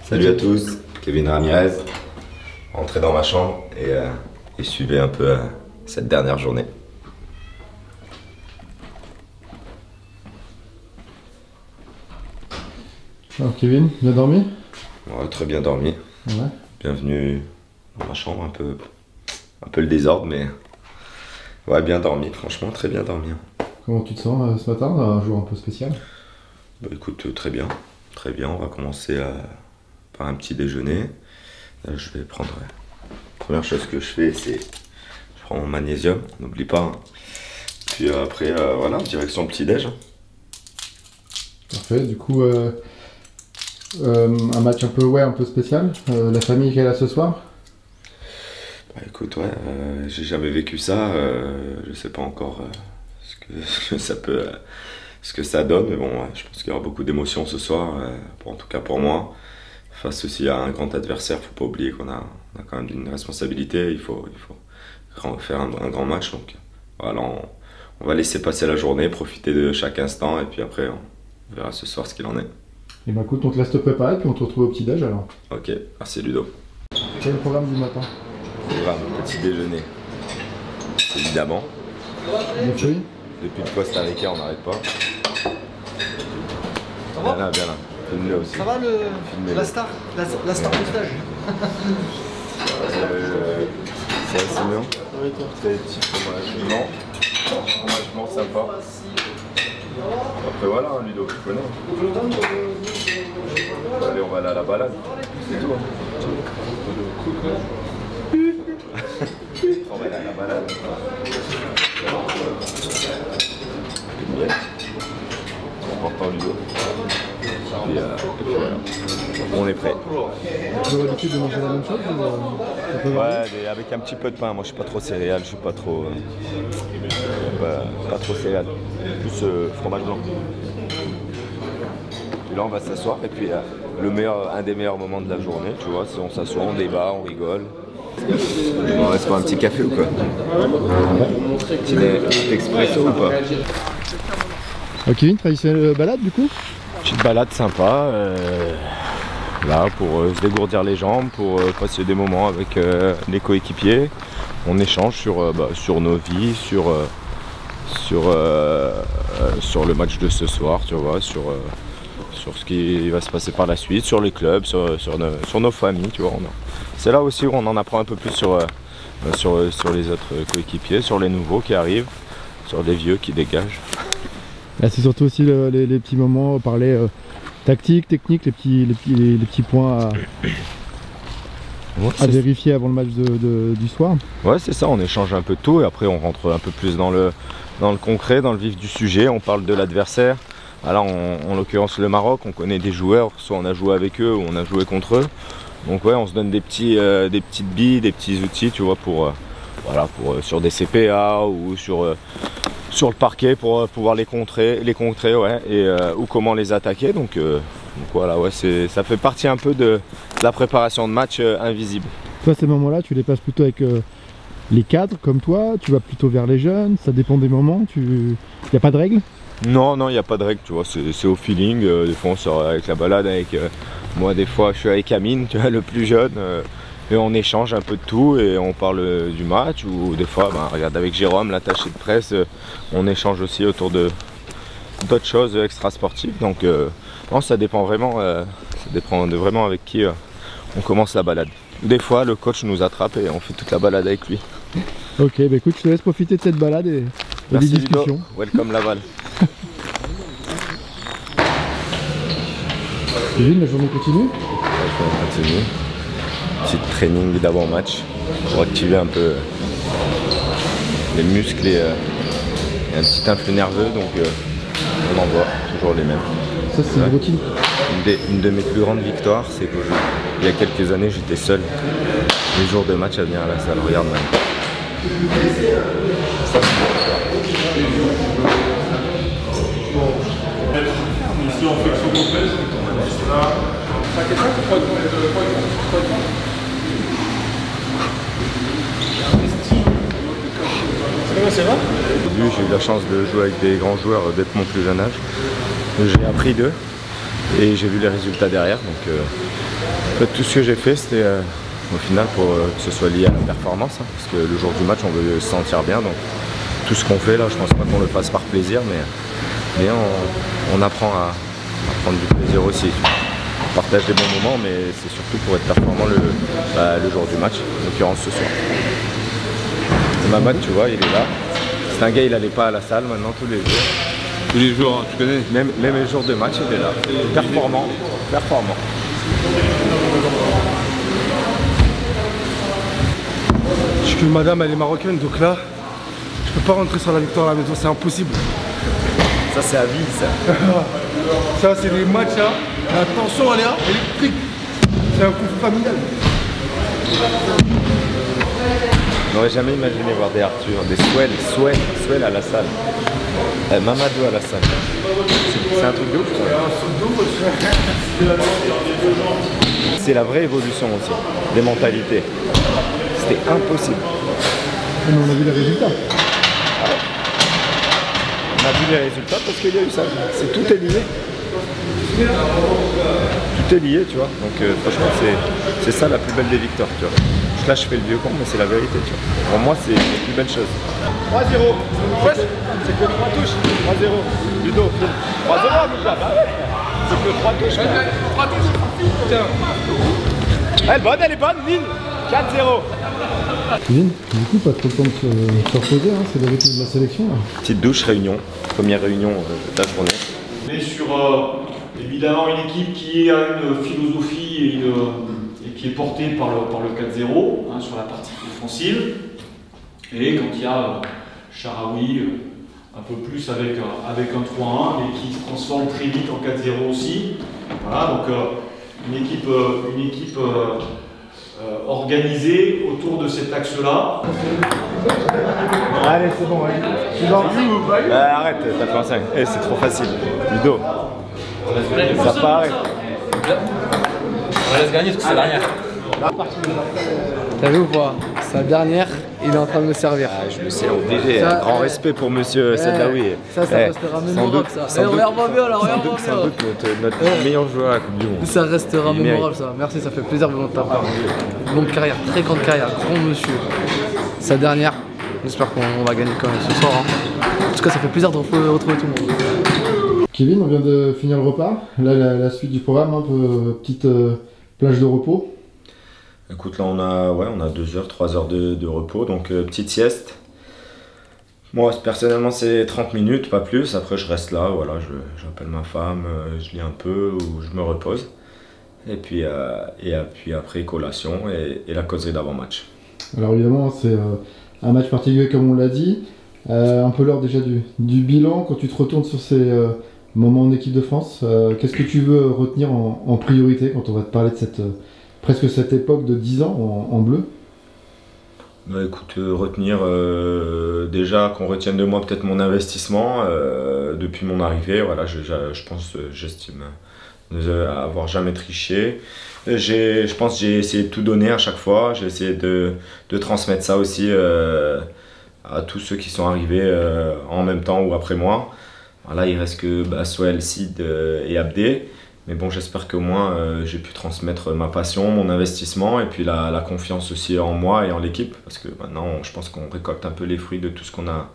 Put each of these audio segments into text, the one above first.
Salut à tous, Kevin Ramirez, rentrez dans ma chambre et suivez un peu cette dernière journée. Alors Kevin, bien dormi? Ouais, très bien dormi. Ouais. Bienvenue dans ma chambre, un peu le désordre, mais ouais, bien dormi, franchement très bien dormi. Comment tu te sens ce matin, un jour un peu spécial? Bah écoute, très bien, on va commencer par un petit déjeuner. Là, je vais prendre, la première chose que je fais, c'est je prends mon magnésium, n'oublie pas. Hein. Puis après, voilà, direction petit déj. Parfait, du coup, un match un peu spécial. La famille qui est là ce soir? Bah écoute, ouais, j'ai jamais vécu ça, je sais pas encore ce que ça peut, ce que ça donne, mais bon, ouais, je pense qu'il y aura beaucoup d'émotions ce soir, en tout cas pour moi. Face aussi à un grand adversaire, faut pas oublier qu'on a quand même une responsabilité, il faut faire un grand match, donc voilà, on va laisser passer la journée, profiter de chaque instant, et puis après on verra ce soir ce qu'il en est. Et ben écoute, on te laisse te préparer, puis on te retrouve au petit déj alors. Ok, merci Ludo. Quel est le programme du matin? Programme, petit déjeuner, évidemment. Des fruits? Depuis le Costa Rica, on n'arrête pas. Viens là, viens là. Filme-le aussi. Ça va la star du stage? C'est assez mignon. Très petit fromagement. Fromagement sympa. Après voilà, hein, Ludo, tu connais. Allez, on va aller à la balade. C'est tout. On va aller à la balade. C'est important, Ludo. Et puis voilà. On est prêt. Tu as l'habitude de manger la même chose ou Ouais, mais avec un petit peu de pain. Moi, je suis pas trop céréales, je suis pas trop, pas trop céréales. Plus fromage blanc. Et là, on va s'asseoir et puis un des meilleurs moments de la journée, tu vois, c'est on s'assoit, on débat, on rigole. On reste pour un petit café ou quoi? Petit expresso ou pas? Kevin, traditionnelle balade du coup? Petite balade sympa, là pour se dégourdir les jambes, pour passer des moments avec les coéquipiers. On échange sur nos vies, sur le match de ce soir, tu vois, sur ce qui va se passer par la suite, sur les clubs, sur nos familles, tu vois. C'est là aussi où on en apprend un peu plus sur les autres coéquipiers, sur les nouveaux qui arrivent, sur les vieux qui dégagent. Là, c'est surtout aussi les petits moments, parler tactique, technique, les petits points à vérifier avant le match du soir. Ouais, c'est ça, on échange un peu de tout et après on rentre un peu plus dans le concret, dans le vif du sujet, on parle de l'adversaire. Là, en l'occurrence le Maroc, on connaît des joueurs, soit on a joué avec eux ou on a joué contre eux. Donc ouais, on se donne des petites billes, des petits outils, tu vois, sur des CPA ou sur le parquet pour pouvoir les contrer, ouais, ou comment les attaquer. Donc voilà, ouais, ça fait partie un peu de la préparation de match invisible. Toi, ces moments-là, tu les passes plutôt avec les cadres comme toi, tu vas plutôt vers les jeunes, ça dépend des moments, il n'y a pas de règle? Non, il n'y a pas de règle, tu vois, c'est au feeling. Des fois on sort avec la balade, moi des fois je suis avec Amine, tu vois, le plus jeune, et on échange un peu de tout et on parle du match, ou des fois, regarde, avec Jérôme, l'attaché de presse, on échange aussi autour d'autres choses extra-sportives. Donc non, ça dépend vraiment, vraiment avec qui on commence la balade. Des fois le coach nous attrape et on fait toute la balade avec lui. Ok, bah écoute, je te laisse profiter de cette balade et des discussions. Ludo. Welcome Laval. Kevin, la journée continue? Ouais, je vais continuer. Petit training d'avant-match pour activer un peu les muscles et un petit influx nerveux, donc on en voit toujours les mêmes. Ça, c'est une routine. Une de mes plus grandes victoires, c'est que il y a quelques années, j'étais seul les jours de match à venir à la salle. Regarde même. Ici en flexion complète, Ça va? Au début, j'ai eu la chance de jouer avec des grands joueurs dès mon plus jeune âge. J'ai appris d'eux et j'ai vu les résultats derrière. Donc En fait, tout ce que j'ai fait, c'était au final pour que ce soit lié à la performance, hein, parce que le jour du match, on veut se sentir bien. Donc tout ce qu'on fait là, je pense pas qu'on le fasse par plaisir, mais on apprend à prendre du plaisir aussi. On partage des bons moments, mais c'est surtout pour être performant le jour du match, en l'occurrence ce soir. Et Mamad, tu vois, il est là. C'est un gars, il n'allait pas à la salle maintenant tous les jours. Tous les jours, hein, tu connais. Même les jours de match, il est là. Performant. Je sais que madame elle est marocaine, donc là, je peux pas rentrer sur la victoire à la maison, c'est impossible. Ça, c'est à vie, ça. Ça, c'est des matchs là. La tension elle est là, électrique. C'est un coup familial. On n'aurait jamais imaginé voir des Arthur, des Swell à la salle. Mamadou à la salle. C'est un truc de ouf. C'est la vraie évolution aussi, des mentalités. C'était impossible. Mais on a vu les résultats. On a vu les résultats parce qu'il y a eu ça. Tout est lié. Tout est lié, tu vois. Donc franchement, c'est ça la plus belle des victoires, tu vois. Là, je fais le vieux con, mais c'est la vérité, tu vois. Pour moi, c'est la plus belle chose. 3-0. C'est que 3 touches. 3-0. Ludo, 3-0, Lucas. C'est que 3 touches. 3 touches. Tiens. Elle est bonne, Lille. 4-0. Kevin, du coup, pas trop le temps de se reposer, hein, c'est le rythme de la sélection. Là. Petite douche, réunion. Première réunion de la journée. On est sur évidemment une équipe qui a une philosophie et qui est portée par le 4-0 hein, sur la partie offensive. Et quand il y a Sharawi un peu plus avec un 3-1 et qui se transforme très vite en 4-0 aussi. Voilà, donc une équipe organisée autour de cet axe-là. Allez, c'est bon, allez. Arrête, t'as fait un 5. C'est trop facile. Ludo. Ça paraît. On laisse gagner parce que c'est la dernière. T'as vu ou pas? Sa dernière, il est en train de me servir. Je me suis obligé. Un grand respect pour monsieur Sadawi. Ça restera mémorable ça. Regarde-moi bien là, regarde-moi bien. Sans doute notre meilleur joueur à la Coupe du Monde. Ça restera mémorable ça. Merci, ça fait plaisir de ta part. Longue carrière, très grande carrière, grand monsieur. Sa dernière, j'espère qu'on va gagner quand même ce soir. Hein. En tout cas, ça fait plaisir de retrouver tout le monde. Kevin, on vient de finir le repas. Là, la suite du programme, un peu petite plage de repos. Écoute, là on a 2 heures, 3 heures de repos, donc petite sieste. Moi personnellement c'est 30 minutes, pas plus. Après je reste là, voilà, j'appelle ma femme, je lis un peu ou je me repose. Et puis après collation et la causerie d'avant-match. Alors évidemment c'est un match particulier comme on l'a dit. Un peu l'heure déjà du bilan, quand tu te retournes sur ces moments en équipe de France, qu'est-ce que tu veux retenir en priorité quand on va te parler de presque cette époque de 10 ans en bleu? Bah écoute, retenir déjà qu'on retienne de moi peut-être mon investissement depuis mon arrivée. Voilà, j'estime avoir jamais triché. Je pense que j'ai essayé de tout donner à chaque fois. J'ai essayé de transmettre ça aussi à tous ceux qui sont arrivés en même temps ou après moi. Voilà, il reste que Swell, Sid et Abdé. Mais bon, j'espère qu'au moins j'ai pu transmettre ma passion, mon investissement et puis la confiance aussi en moi et en l'équipe. Parce que maintenant, je pense qu'on récolte un peu les fruits de tout ce qu'on a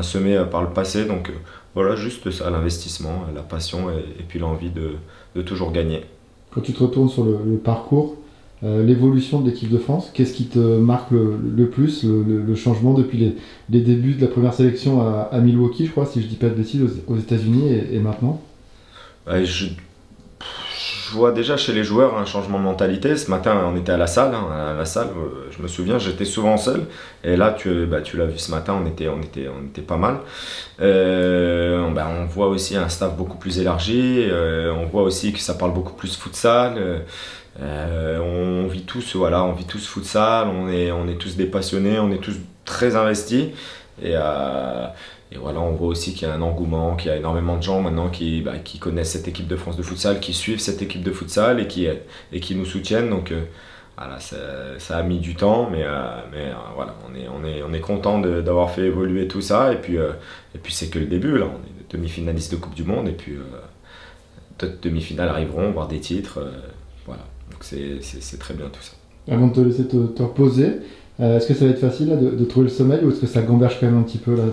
semé par le passé. Donc voilà, juste ça, l'investissement, la passion et puis l'envie de toujours gagner. Quand tu te retournes sur le parcours, l'évolution de l'équipe de France, qu'est-ce qui te marque le plus, le changement depuis les débuts de la première sélection à Milwaukee, je crois, si je dis pas de bêtises, aux États-Unis et maintenant? Je vois déjà chez les joueurs un changement de mentalité. Ce matin, on était à la salle. Je me souviens, j'étais souvent seul. Et là, tu l'as vu ce matin, on était pas mal. On voit aussi un staff beaucoup plus élargi. On voit aussi que ça parle beaucoup plus futsal. On vit tous futsal. On est tous des passionnés. On est tous très investis. Et voilà, on voit aussi qu'il y a un engouement, qu'il y a énormément de gens maintenant qui connaissent cette équipe de France de futsal, qui suivent cette équipe de futsal et qui nous soutiennent. Donc voilà, ça a mis du temps, mais voilà, on est content d'avoir fait évoluer tout ça. Et puis c'est que le début, là, on est demi-finaliste de Coupe du Monde et puis d'autres demi-finales arriveront, voire des titres. Voilà. Donc c'est très bien tout ça. Avant de te laisser te reposer, est-ce que ça va être facile là, de trouver le sommeil ou est-ce que ça gamberge quand même un petit peu là,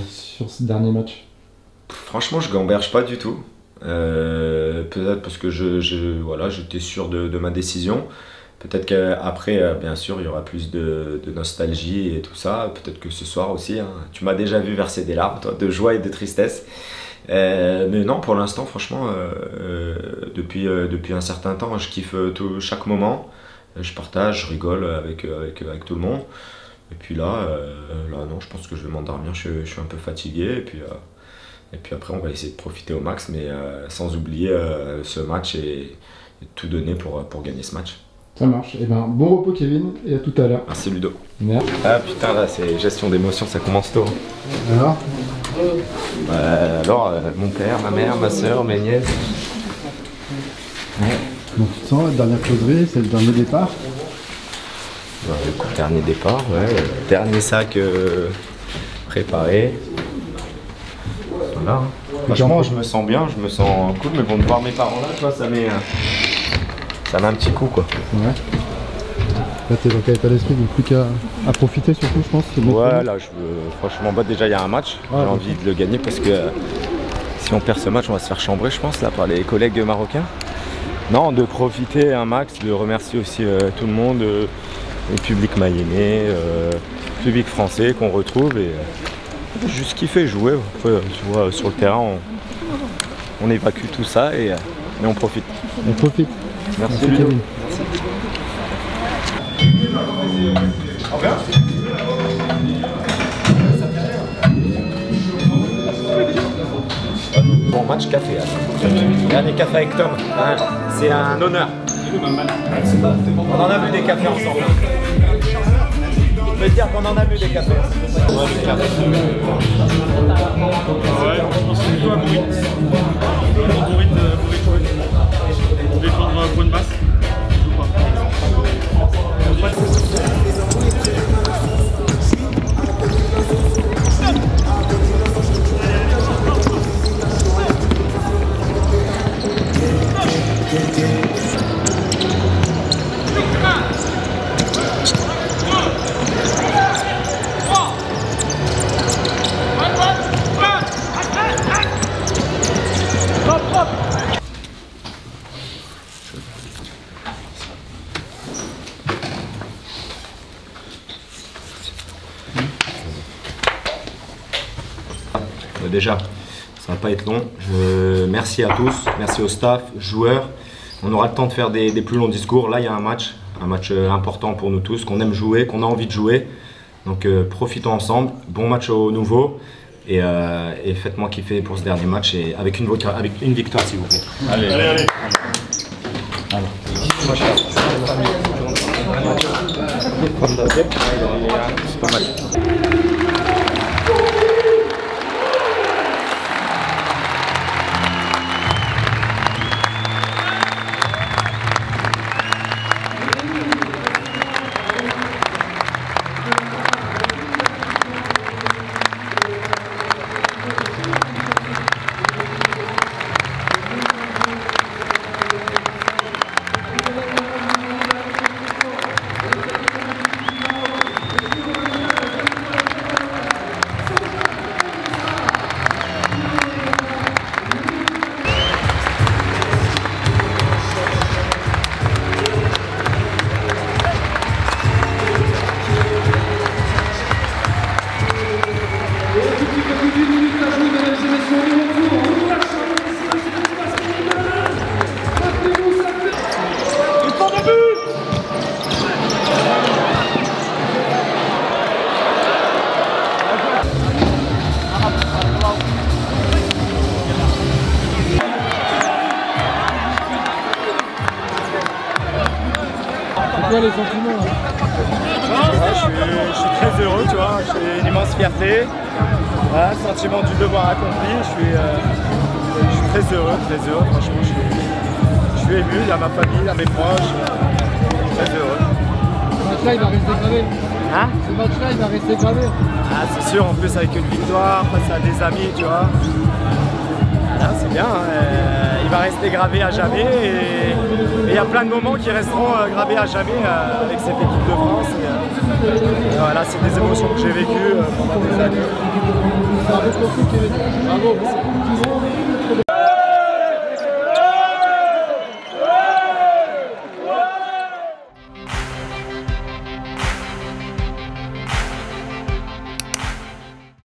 sur ce dernier match? Franchement, je gamberge pas du tout. Peut-être parce que voilà, j'étais sûr de ma décision. Peut-être qu'après, bien sûr, il y aura plus de nostalgie et tout ça. Peut-être que ce soir aussi, hein. Tu m'as déjà vu verser des larmes, toi, de joie et de tristesse. Mais non, pour l'instant, franchement, depuis un certain temps, je kiffe chaque moment. Je partage, je rigole avec tout le monde. Et puis là, non, je pense que je vais m'endormir. Je suis un peu fatigué. Et puis après, on va essayer de profiter au max, mais sans oublier ce match et tout donner pour gagner ce match. Ça marche. Et ben, bon repos Kevin et à tout à l'heure. Merci Ludo. Merci. Ah putain, là, c'est gestion d'émotions, ça commence tôt. Alors mon père, ma mère, ma soeur, mes nièces. Ouais. Donc tu te sens, la dernière causerie, c'est le dernier départ. Le dernier départ, ouais. Dernier sac préparé. Voilà. Franchement, je me sens bien, je me sens cool, mais bon, de voir mes parents là, tu vois, ça met un petit coup, quoi. Ouais. Là, t'es dans quel état d'esprit, donc plus qu'à profiter surtout, je pense. Ouais, là, franchement, déjà, il y a un match. J'ai envie de le gagner parce que si on perd ce match, on va se faire chambrer, je pense, là, par les collègues marocains. Non, de profiter un max, de remercier aussi tout le monde, le public mayennais, le public français qu'on retrouve et juste kiffer, jouer. Après, tu vois, sur le terrain, on évacue tout ça et on profite. On profite. Merci Ludo. Bon match café. Dernier café avec Tom. C'est un honneur. On en a vu des cafés ensemble. Je peux te dire qu'on en a vu des cafés. C'est toi, Bourrit. Vous voulez prendre un point de basse? Je joue pas. Déjà, ça va pas être long. Merci à tous, merci au staff, joueurs. On aura le temps de faire des plus longs discours. Là, il y a un match important pour nous tous, qu'on aime jouer, qu'on a envie de jouer. Donc profitons ensemble. Bon match au nouveau et faites-moi kiffer pour ce dernier match et avec une victoire s'il vous plaît. Allez. C'est pas mal. quoi les sentiments là? Je suis très heureux, tu vois, j'ai une immense fierté, voilà, sentiment du devoir accompli, je suis très heureux, franchement je suis ému, à ma famille, à mes proches, très heureux. Ce match-là il va rester gravé. Hein? Ce match-là il va rester gravé. Ah c'est sûr, en plus avec une victoire face à des amis, tu vois. Là c'est bien, il va va rester gravé à jamais. Et il y a plein de moments qui resteront gravés à jamais avec cette équipe de France. Et voilà, c'est des émotions que j'ai vécues pendant des années. Bravo.